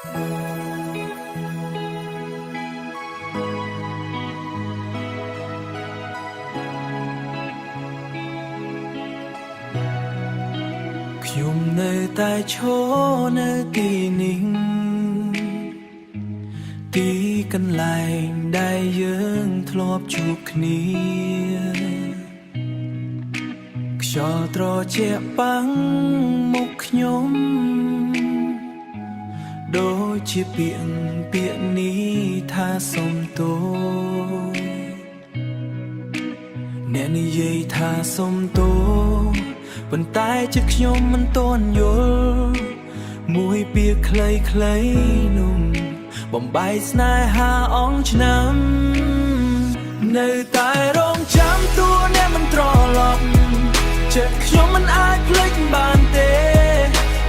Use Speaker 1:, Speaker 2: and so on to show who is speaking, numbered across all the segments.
Speaker 1: ខ្ញុំនៅតែឈរនៅទីនេះទីកន្លែងដែលយើងធ្លាប់ជួបគ្នាខ្យល់ត្រជាក់ប៉ាំងមុខខ្ញុំដូចជាពាក្យនេះថាសុំទោសអ្នកនិយាយថាសុំទោសប៉ុន្តែចិត្តខ្ញុំមិនទាន់យល់មួយពាក្យខ្លីៗនោះបំបែកស្នេហាអងឆ្នាំនៅតែរងចាំតួអ្នកមិនត្រឡប់ចិត្តខ្ញុំមិនអាចភ្លេចបានទេ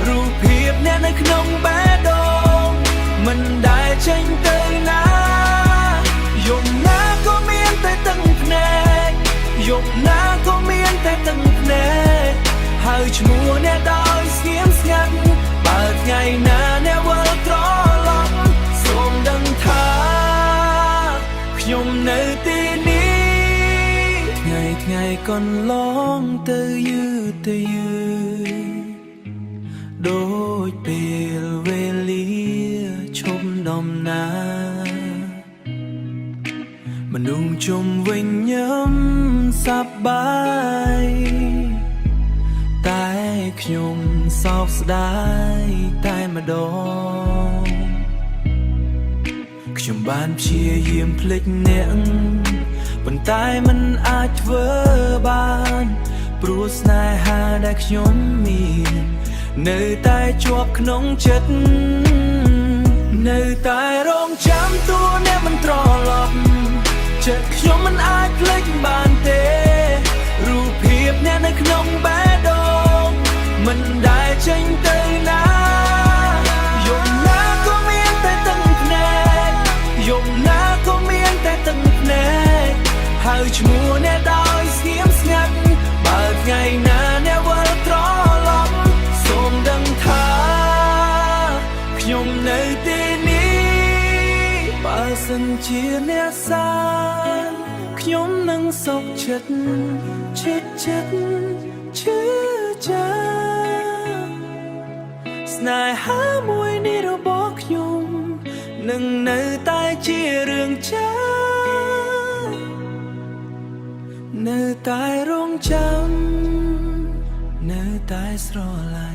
Speaker 1: រូបភាពអ្នកនៅក្នុងបេះដូងមិនដែលចេញទៅណាយប់ណាក៏មានតែទឹកភ្នែកយប់ណាក៏មានតែទឹកភ្នែកហើយឈ្មោះអ្នកដោយស្ងៀមស្ងាត់បើថ្ងៃណាអ្នកវិលត្រឡប់សូមដឹងថាខ្ញុំនៅទីនេះថ្ងៃកន្លងទៅយឺតដូចពេលវេលាឈប់ដំណើរមនុស្សជុំវិញខ្ញុំសប្បាយតែខ្ញុំសោកស្ដាយតែម្ដងខ្ញុំបានព្យាយាមភ្លេចអ្នកប៉ុន្តែมันអាចធ្វើបានព្រោះស្នេហាដែលខ្ញុំមាននៅតែជាប់ក្នុងចិត្តនៅតែរងចាំតួអ្នកមិនត្រឡប់ចិត្តខ្ញុំមិនអាចភ្លេចបានទេរូបភាពអ្នកនៅក្នុងបេះដូងមិនដែលចេញទៅណាយប់ណាក៏មានតែទឹកភ្នែកយប់ណាក៏មានតែទឹកភ្នែកហើយឈ្មោះអ្នកដោយស្ងៀមស្ងាត់បើថ្ងៃណាអ្នកវិលត្រឡប់សូមដឹងថាខ្ញុំនៅទីនេះបើសិនជាអ្នកសាខ្ញុំនឹងសុខចិត្តឈឺចាំស្នេហាមួយនេះរបស់ខ្ញុំនឹងនៅតែជារឿងចានៅតែរងចាំនៅតែស្រឡាញ់